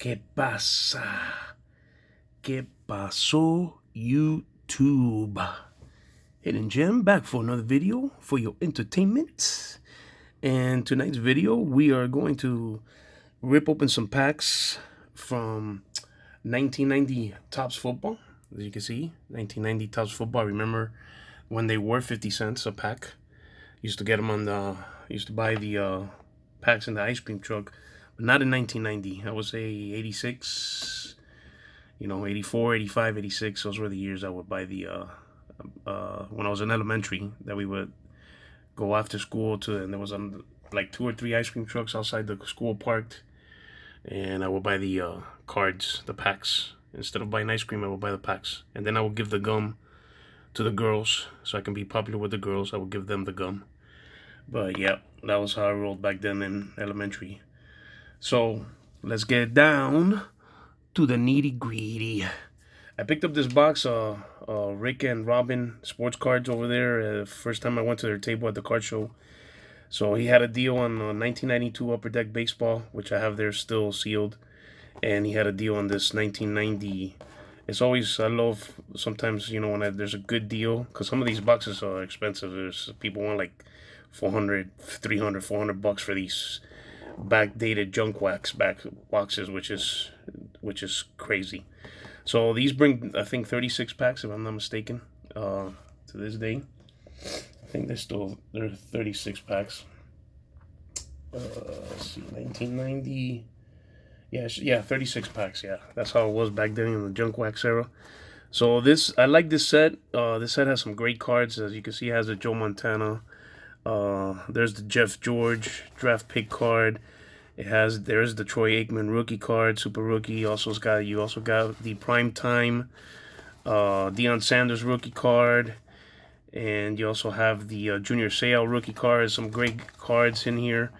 ¿Qué pasa? ¿Qué pasó, YouTube? Hidden Gem back for another video for your entertainment. And tonight's video, we are going to rip open some packs from 1990 Topps Football. As you can see, 1990 Topps Football. I remember when they were 50 cents a pack. Used to get them used to buy the packs in the ice cream truck. But not in 1990. I would say 86, 84, 85, 86. Those were the years I would buy the, when I was in elementary, that we would go after school and there was like 2 or 3 ice cream trucks outside the school parked. And I would buy the cards, the packs. Instead of buying ice cream, I would buy the packs. And then I would give the gum to the girls so I can be popular with the girls. I would give them the gum. But yeah, that was how I rolled back then in elementary. So let's get down to the nitty gritty. I picked up this box, Rick and Robin sports cards over there. First time I went to their table at the card show. So he had a deal on 1992 Upper Deck Baseball, which I have there still sealed. And he had a deal on this 1990. It's always, I love sometimes, when there's a good deal. Because some of these boxes are expensive. There's people want like 400, 300, 400 bucks for these backdated junk wax back boxes, which is crazy. So these bring, I think, 36 packs, if I'm not mistaken, to this day. I think they're 36 packs. Let's see, 1990. Yeah, 36 packs. Yeah, that's how it was back then in the junk wax era. So I like this set. This set has some great cards. As you can see, it has a Joe Montana. There's the Jeff George draft pick card. There's the Troy Aikman rookie card, super rookie. You also got the prime time Deion Sanders rookie card, and you also have the Junior Seau rookie card. Some great cards in here.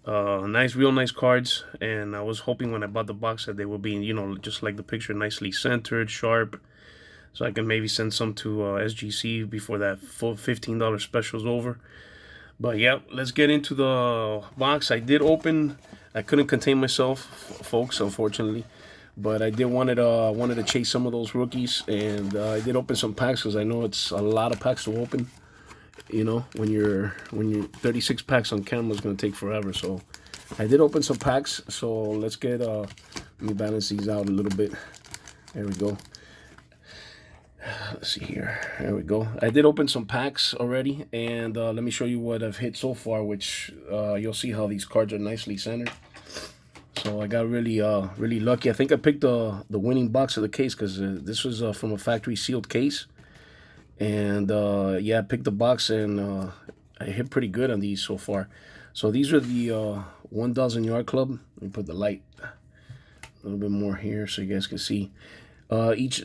Real nice cards. And I was hoping when I bought the box that they would be, just like the picture, nicely centered, sharp, so I can maybe send some to SGC before that full $15 special is over. But yeah, let's get into the box. I couldn't contain myself, folks, unfortunately. But I wanted to chase some of those rookies, and I did open some packs because I know it's a lot of packs to open. When you're 36 packs on camera is going to take forever. So I did open some packs. So let's let me balance these out a little bit. There we go. Let's see here. There we go. I did open some packs already, and let me show you what I've hit so far, which you'll see how these cards are nicely centered. So I got really lucky. I think I picked the winning box of the case because this was from a factory sealed case. And yeah, I picked the box, and I hit pretty good on these so far. So these are the 1,000 Yard Club. Let me put the light a little bit more here so you guys can see. Each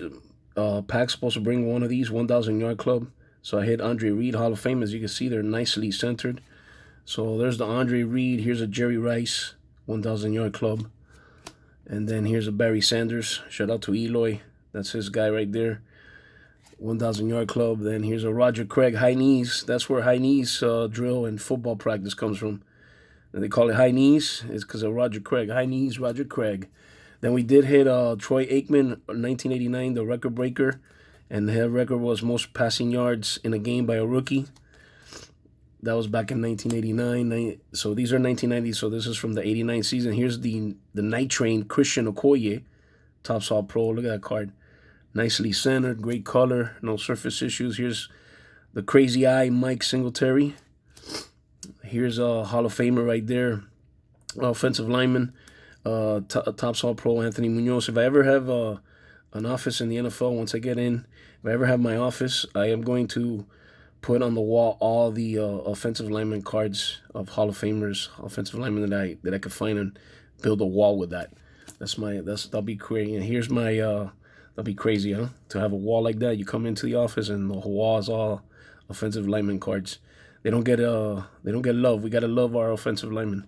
pack's supposed to bring one of these 1,000 Yard Club. So I hit Andre Reed Hall of Fame. As you can see, they're nicely centered. So there's the Andre Reed. Here's a Jerry Rice 1,000 Yard Club. And then here's a Barry Sanders. Shout out to Eloy. That's his guy right there. 1,000 Yard Club. Then here's a Roger Craig high knees. That's where high knees drill and football practice comes from. And they call it high knees. It's because of Roger Craig. High knees, Roger Craig. Then we did hit Troy Aikman, 1989, the record breaker. And the record was most passing yards in a game by a rookie. That was back in 1989. So these are 1990. So this is from the 89 season. Here's the Night Train Christian Okoye, Topps All Pro. Look at that card. Nicely centered, great color, no surface issues. Here's the Crazy Eye Mike Singletary. Here's a Hall of Famer right there, offensive lineman, Topps All Pro Anthony Munoz. If I ever have an office in the NFL, once I get in, if I ever have my office, I am going to put on the wall all the offensive lineman cards of Hall of Famers, offensive linemen that I could find, and build a wall with that. That'll be crazy. And here's my that'd be crazy, huh? To have a wall like that. You come into the office and the whole wall is all offensive lineman cards. They don't get love. We gotta love our offensive linemen.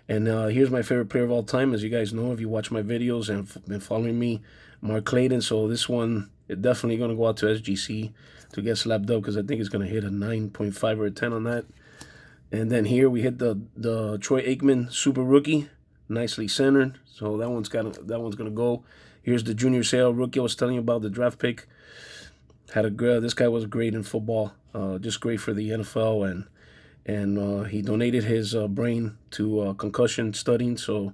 And here's my favorite player of all time, as you guys know if you watch my videos and been following me, Mark Clayton. So this one is definitely gonna go out to SGC to get slapped up because I think it's gonna hit a 9.5 or a 10 on that. And then here we hit the Troy Aikman Super Rookie nicely centered. So that one's gonna go. Here's the junior sale rookie I was telling you about, the draft pick. This guy was great in football, just great for the NFL, and he donated his brain to concussion studying. So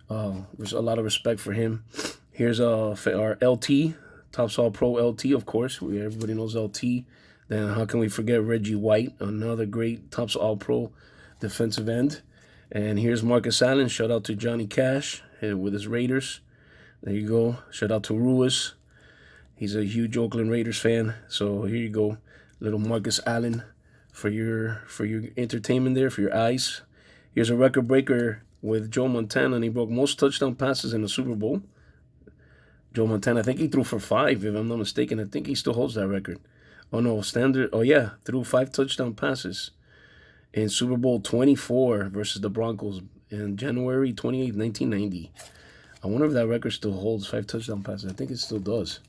there's a lot of respect for him. Here's our LT, Topps All Pro LT, of course. Everybody knows LT. Then how can we forget Reggie White, another great Topps All Pro defensive end. And here's Marcus Allen. Shout out to Johnny Cash with his Raiders. There you go. Shout out to Ruiz. He's a huge Oakland Raiders fan. So here you go, little Marcus Allen for your entertainment there, for your eyes. Here's a record breaker with Joe Montana, and he broke most touchdown passes in the Super Bowl. Joe Montana, I think he threw for 5, if I'm not mistaken. I think he still holds that record. Oh, no, standard. Oh, yeah, threw 5 touchdown passes in Super Bowl 24 versus the Broncos in January 28, 1990. I wonder if that record still holds 5 touchdown passes. I think it still does.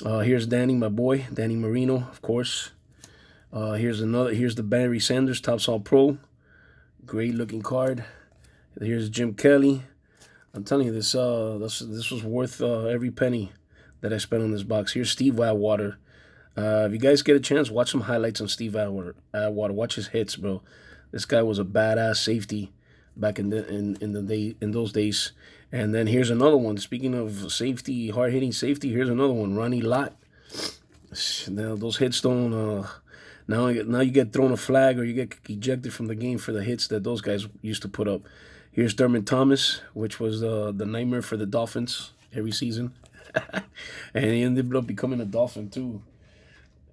Here's Danny, my boy, Danny Marino, of course. Here's the Barry Sanders Topps All Pro. Great looking card. Here's Jim Kelly. I'm telling you, this was worth every penny that I spent on this box. Here's Steve Atwater. If you guys get a chance, watch some highlights on Steve Atwater. Watch his hits, bro. This guy was a badass safety back in those days. And then here's another one. Speaking of safety, hard-hitting safety, here's another one. Ronnie Lott. Now those hits don't. Now you get thrown a flag or you get ejected from the game for the hits that those guys used to put up. Here's Thurman Thomas, which was the nightmare for the Dolphins every season. And he ended up becoming a Dolphin, too,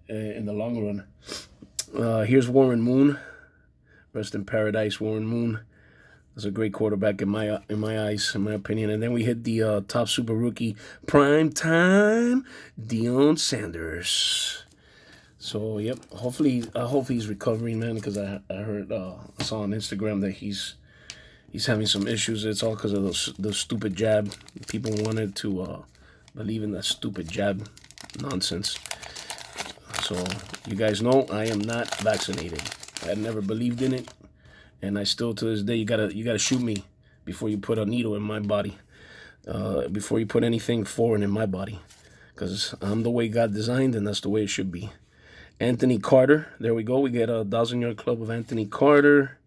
in the long run. Here's Warren Moon. Rest in paradise, Warren Moon. That's a great quarterback in my eyes, in my opinion. And then we hit the top super rookie, prime time, Deion Sanders. So, yep, hopefully he's recovering, man, because I saw on Instagram that he's having some issues. It's all because of the stupid jab. People wanted to believe in that stupid jab nonsense. So you guys know I am not vaccinated. I never believed in it, and I still to this day you gotta shoot me before you put a needle in my body, before you put anything foreign in my body, because I'm the way God designed, and that's the way it should be. Anthony Carter, there we go. We get a 1,000-yard club of Anthony Carter.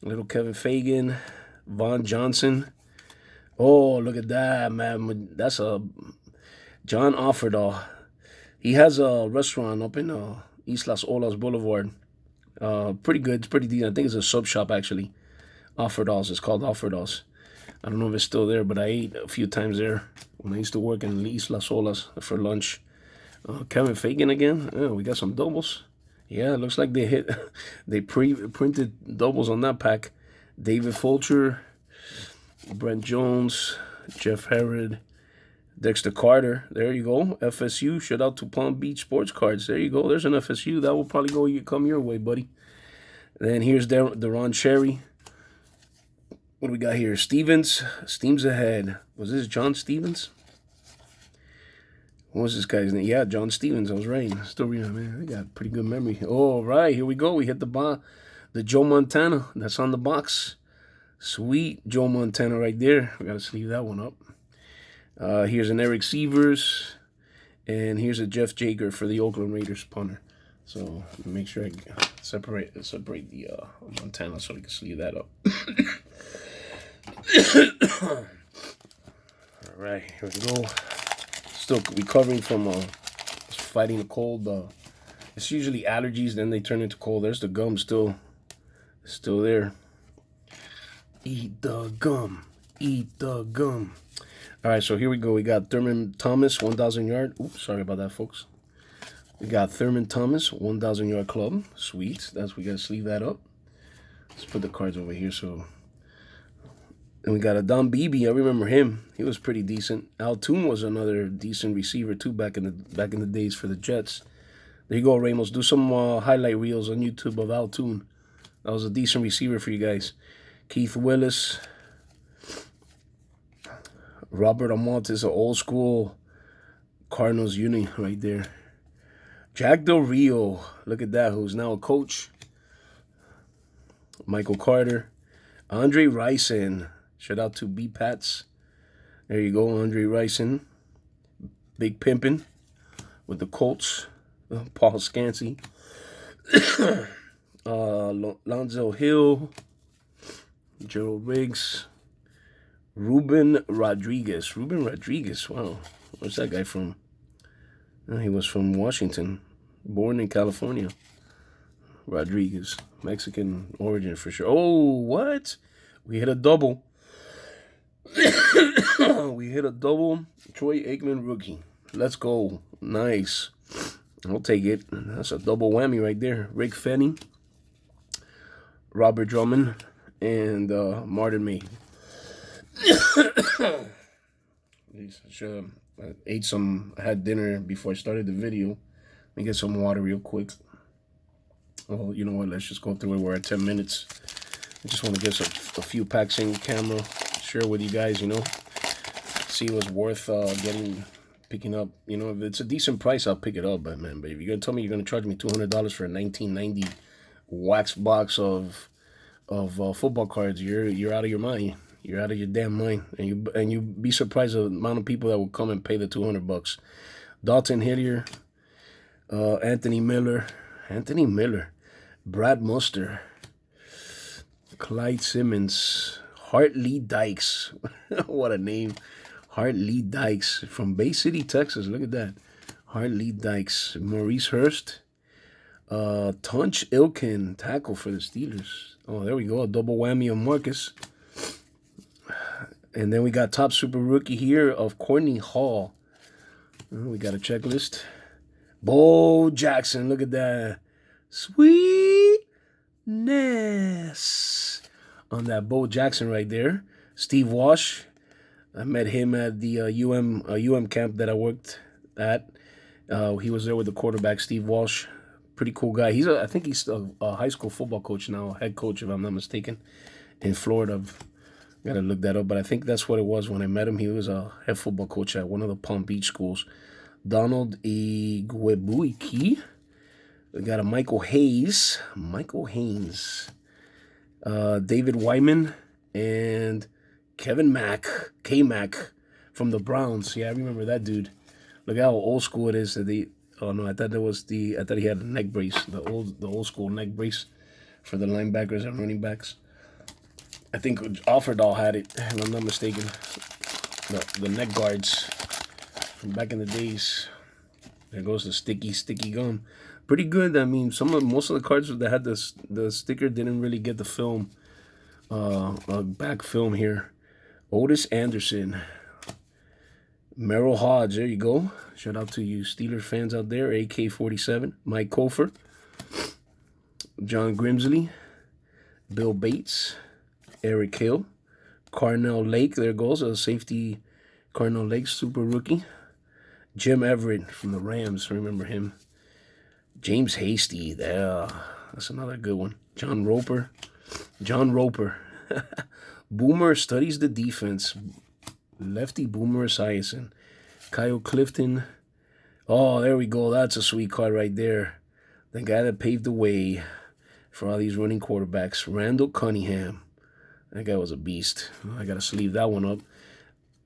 Little Kevin Fagan, Von Johnson. Oh, look at that, man. That's a John Offerdahl. He has a restaurant up in East Las Olas Boulevard. Pretty good. It's pretty decent. I think it's a sub shop, actually. Offerdahl's. It's called Offerdahl's. I don't know if it's still there, but I ate a few times there when I used to work in East Las Olas for lunch. Kevin Fagan again. Oh, we got some doubles. Yeah, it looks like they printed doubles on that pack. David Fulcher, Brent Jones, Jeff Herod, Dexter Carter. There you go. FSU. Shout out to Palm Beach Sports Cards. There you go. There's an FSU. That will probably come your way, buddy. Then here's Deron Cherry. What do we got here? Stevens. Steams ahead. Was this John Stevens? What was this guy's name? Yeah, John Stevens. I was right. Still reading, man. I got pretty good memory. All right, here we go. We hit the Joe Montana. That's on the box. Sweet Joe Montana right there. We got to sleeve that one up. Here's an Eric Sievers. And here's a Jeff Jager for the Oakland Raiders punter. So make sure I separate the Montana so we can sleeve that up. All right, here we go. Still recovering from fighting a cold. It's usually allergies, then they turn into cold. There's the gum still there. Eat the gum. Eat the gum. All right, so here we go. We got Thurman Thomas, 1,000 yard. Oops, sorry about that, folks. We got Thurman Thomas, 1,000 yard club. Sweet. We got to sleeve that up. Let's put the cards over here. So, and we got a Don Beebe. I remember him. He was pretty decent. Al Toon was another decent receiver too back in the days for the Jets. There you go, Ramos. Do some highlight reels on YouTube of Al Toon. That was a decent receiver for you guys. Keith Willis. Robert Amont is an old school Cardinals uni right there. Jack Del Rio. Look at that, who's now a coach. Michael Carter. Andre Rison. Shout out to B Pats. There you go, Andre Rison. Big Pimpin' with the Colts. Paul Scansey. Lonzo Hill. Gerald Riggs. Ruben Rodriguez. Wow. Where's that guy from? He was from Washington. Born in California. Rodriguez. Mexican origin for sure. Oh, what? We hit a double. We hit a double. Troy Aikman rookie. Let's go. Nice. I'll take it. That's a double whammy right there. Rick Fenning. Robert Drummond. And Martin May. I had dinner before I started the video. Let me get some water real quick. Oh, you know what? Let's just go through it. We're at 10 minutes. I just want to get a few packs in camera. Share with you guys, see what's worth picking up. If it's a decent price, I'll pick it up. But if you're going to tell me you're going to charge me $200 for a 1990 wax box of football cards, you're out of your mind. You're out of your damn mind, and you be surprised the amount of people that will come and pay the $200. Dalton Hillier, Anthony Miller, Brad Muster, Clyde Simmons, Hartley Dykes. What a name, Hartley Dykes from Bay City, Texas. Look at that, Hartley Dykes. Maurice Hurst, Tunch Ilkin, tackle for the Steelers. Oh, there we go, a double whammy of Marcus. And then we got top super rookie here of Courtney Hall. We got a checklist. Bo Jackson, look at that. Sweetness on that Bo Jackson right there. Steve Walsh. I met him at the UM camp that I worked at. He was there with the quarterback, Steve Walsh. Pretty cool guy. I think he's a high school football coach now, head coach if I'm not mistaken, in Florida. Gotta look that up, but I think that's what it was when I met him. He was a head football coach at one of the Palm Beach schools. Donald Igwebuike. We got a Michael Haynes. David Wyman and Kevin K-Mac from the Browns. Yeah, I remember that dude. Look how old school it is. I thought he had a neck brace, the old school neck brace for the linebackers and running backs. I think Alfredall had it, if I'm not mistaken. The neck guards from back in the days. There goes the sticky gum. Pretty good. I mean, most of the cards that had the sticker didn't really get the film, back film here. Otis Anderson, Merrill Hodge. There you go. Shout out to you Steelers fans out there. AK-47, Mike Kofer, John Grimsley, Bill Bates. Eric Hill, Carnell Lake, there goes a safety, Carnell Lake, super rookie. Jim Everett from the Rams, remember him. James Hasty, that's another good one. John Roper. Boomer studies the defense. Lefty Boomer Esiason. Kyle Clifton. Oh, there we go, that's a sweet card right there. The guy that paved the way for all these running quarterbacks. Randall Cunningham. That guy was a beast. I got to sleeve that one up.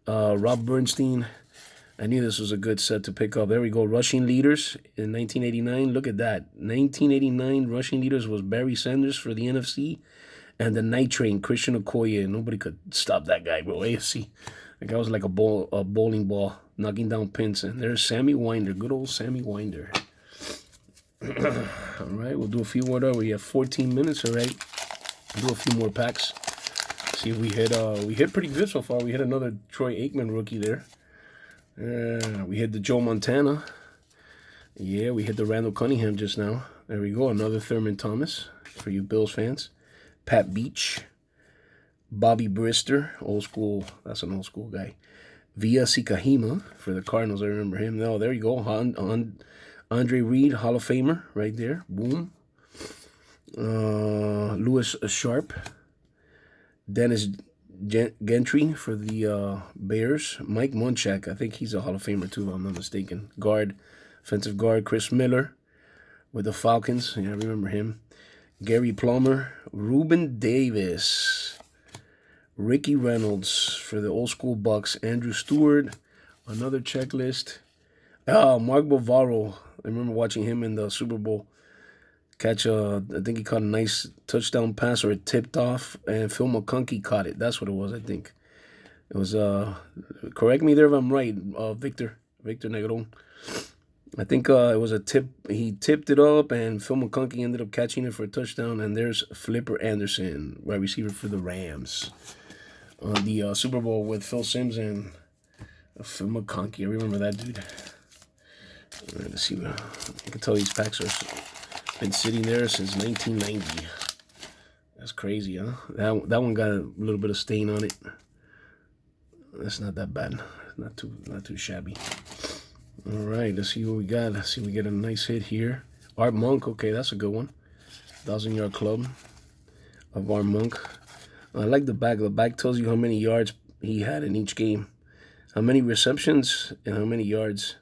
Rob Bernstein. I knew this was a good set to pick up. There we go. Rushing leaders in 1989. Look at that. 1989 rushing leaders was Barry Sanders for the NFC. And the Night Train, Christian Okoye. Nobody could stop that guy, bro. AFC. That guy was like a bowling ball, knocking down pins. And there's Sammy Winder. Good old Sammy Winder. All right. We'll do a few more. We have 14 minutes. All right. Do a few more packs. See if we hit pretty good so far. We hit another Troy Aikman rookie there. We hit the Joe Montana. Yeah, we hit the Randall Cunningham just now. There we go. Another Thurman Thomas for you Bills fans. Pat Beach. Bobby Brister. Old school. That's an old school guy. Via Sikahima for the Cardinals. I remember him. No, there you go. Andre Reed, Hall of Famer right there. Boom. Lewis Sharp. Dennis Gentry for the Bears. Mike Munchak, I think he's a Hall of Famer too, if I'm not mistaken. Offensive guard, Chris Miller with the Falcons. Yeah, I remember him. Gary Plummer. Ruben Davis Ricky Reynolds for the old school Bucks. Andrew Stewart, another checklist. Mark Bavaro. I remember watching him in the Super Bowl catch I think he caught a nice touchdown pass or it tipped off, and Phil McConkey caught it. That's what it was, I think. It was, correct me there if I'm right, Victor Negron. I think it was a tip. He tipped it up, and Phil McConkey ended up catching it for a touchdown. And there's Flipper Anderson, wide receiver for the Rams, on the Super Bowl with Phil Simms and Phil McConkey. I remember that dude. All right, let's see. You can tell these packs are been sitting there since 1990. That's crazy, huh? That one got a little bit of stain on it. That's not that bad. Not too shabby. All right, let's see what we got. Let's see if we get a nice hit here. Art Monk, okay, that's a good one. 1,000-yard club of Art Monk. I like the back. The back tells you how many yards he had in each game, how many receptions, and how many yards.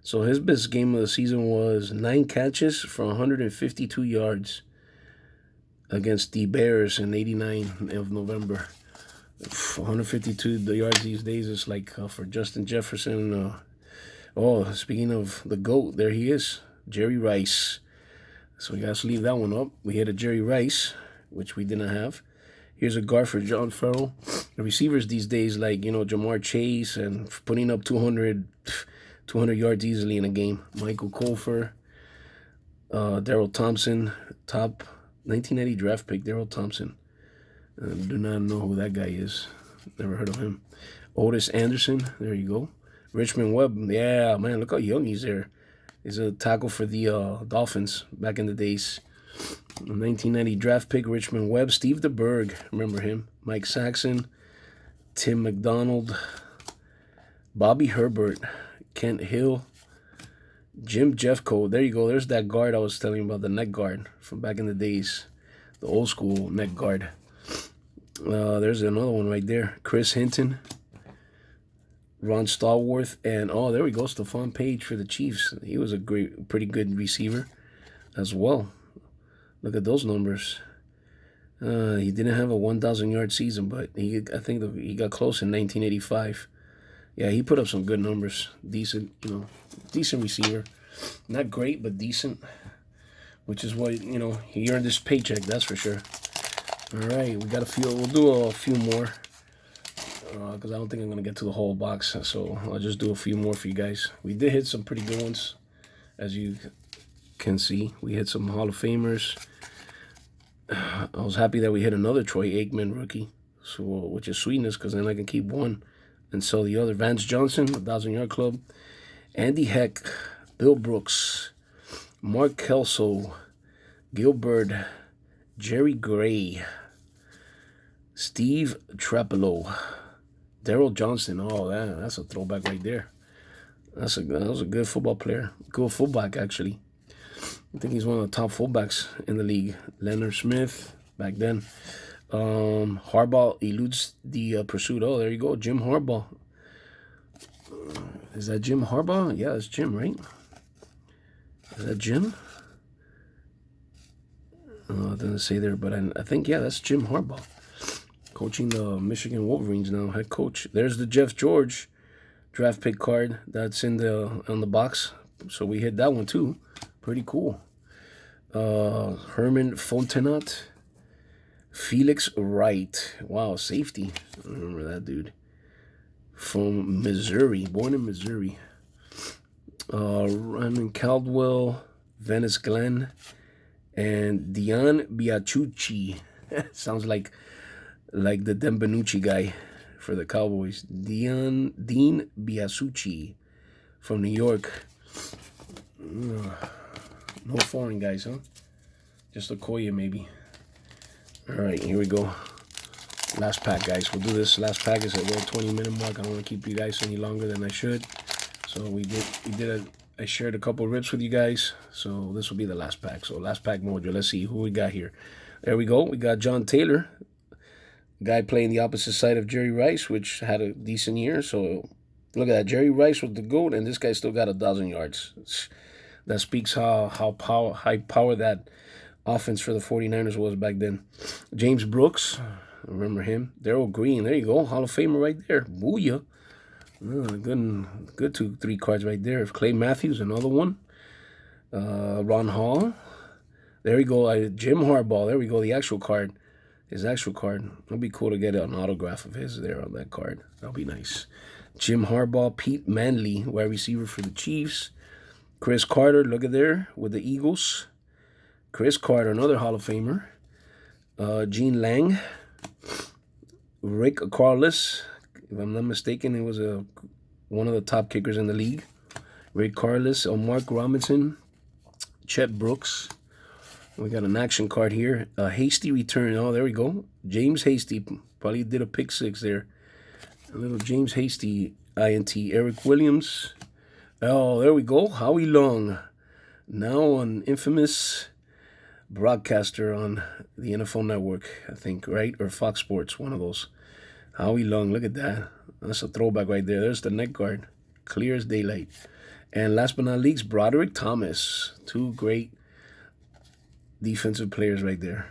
So his best game of the season was 9 catches for 152 yards against the Bears in '89 of November. 152 yards these days is like for Justin Jefferson. Speaking of the GOAT, there he is, Jerry Rice. So we got to leave that one up. We had a Jerry Rice, which we didn't have. Here's a guard for John Farrell. The receivers these days, like, Jamar Chase and putting up 200 yards easily in a game. Michael Colfer, Darrell Thompson, top 1990 draft pick, Darrell Thompson. Do not know who that guy is. Never heard of him. Otis Anderson, there you go. Richmond Webb, yeah, man, look how young he's there. He's a tackle for the Dolphins back in the days. 1990 draft pick, Richmond Webb. Steve DeBerg, remember him. Mike Saxon, Tim McDonald, Bobby Herbert, Kent Hill, Jim Jeffcoat. There you go. There's that guard I was telling you about, the neck guard from back in the days. The old school neck guard. There's another one right there. Chris Hinton, Ron Stallworth, and there we go, Stephon Page for the Chiefs. He was a pretty good receiver as well. Look at those numbers. He didn't have a 1,000-yard season, but I think he got close in 1985. Yeah, he put up some good numbers. Decent receiver. Not great, but decent. Which is what, he earned his paycheck, that's for sure. All right, we'll do a few more. Because I don't think I'm going to get to the whole box. So I'll just do a few more for you guys. We did hit some pretty good ones, as you can see. We hit some Hall of Famers. I was happy that we hit another Troy Aikman rookie, which is sweetness, because then I can keep one and sell the other. Vance Johnson, 1,000-yard club. Andy Heck, Bill Brooks, Mark Kelso, Gilbert, Jerry Gray, Steve Trapelo, Darrell Johnston. That's a throwback right there. That was a good football player. Good fullback, actually. I think he's one of the top fullbacks in the league. Leonard Smith, back then. Harbaugh eludes the pursuit. Oh, there you go. Jim Harbaugh. Is that Jim Harbaugh? Yeah, it's Jim, right? Is that Jim? It doesn't say there, but I think, yeah, that's Jim Harbaugh. Coaching the Michigan Wolverines now, head coach. There's the Jeff George draft pick card that's on the box. So we hit that one too. Pretty cool. Herman Fontenot, Felix Wright. Wow, safety. I remember that dude. From Missouri, born in Missouri. Ryan Caldwell, Venice Glenn, and Dion Biachucci. Sounds like the Dembenucci guy for the Cowboys. Dean Biasucci from New York. No foreign guys, huh? Just Okoye, maybe. All right, here we go. Last pack, guys. We'll do this. Last pack is at the 20-minute mark. I don't want to keep you guys any longer than I should. So I shared a couple rips with you guys. So this will be the last pack. So last pack mojo. Let's see who we got here. There we go. We got John Taylor. Guy playing the opposite side of Jerry Rice, which had a decent year. So look at that. Jerry Rice was the GOAT, and this guy still got 1,000 yards. That speaks how high power that offense for the 49ers was back then. James Brooks, Remember him? Darryl Green. There you go. Hall of Famer right there. Booyah. Good 2-3 cards right there. Clay Matthews, another one. Ron Hall. There we go. Jim Harbaugh. There we go. The actual card. His actual card. It'll be cool to get an autograph of his there on that card. That'll be nice. Jim Harbaugh. Pete Manley, wide receiver for the Chiefs. Chris Carter, look at there, with the Eagles. Chris Carter, another Hall of Famer. Gene Lang. Rick Carlos. If I'm not mistaken, he was one of the top kickers in the league. Rick Carlos. Mark Robinson. Chet Brooks. We got an action card here. A hasty return. Oh, there we go. James Hasty. Probably did a pick 6 there. A little James Hasty INT. Eric Williams. Oh, there we go. Howie Long. Now an infamous broadcaster on the NFL Network, I think, right? Or Fox Sports, one of those. Howie Long. Look at that. That's a throwback right there. There's the neck guard. Clear as daylight. And last but not least, Broderick Thomas. 2 great defensive players right there.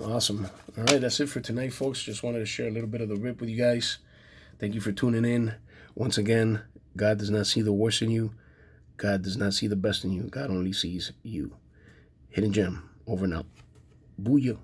Awesome. All right, that's it for tonight, folks. Just wanted to share a little bit of the rip with you guys. Thank you for tuning in. Once again, God does not see the worst in you. God does not see the best in you. God only sees you. Hidden Gem, over and out. Booyah.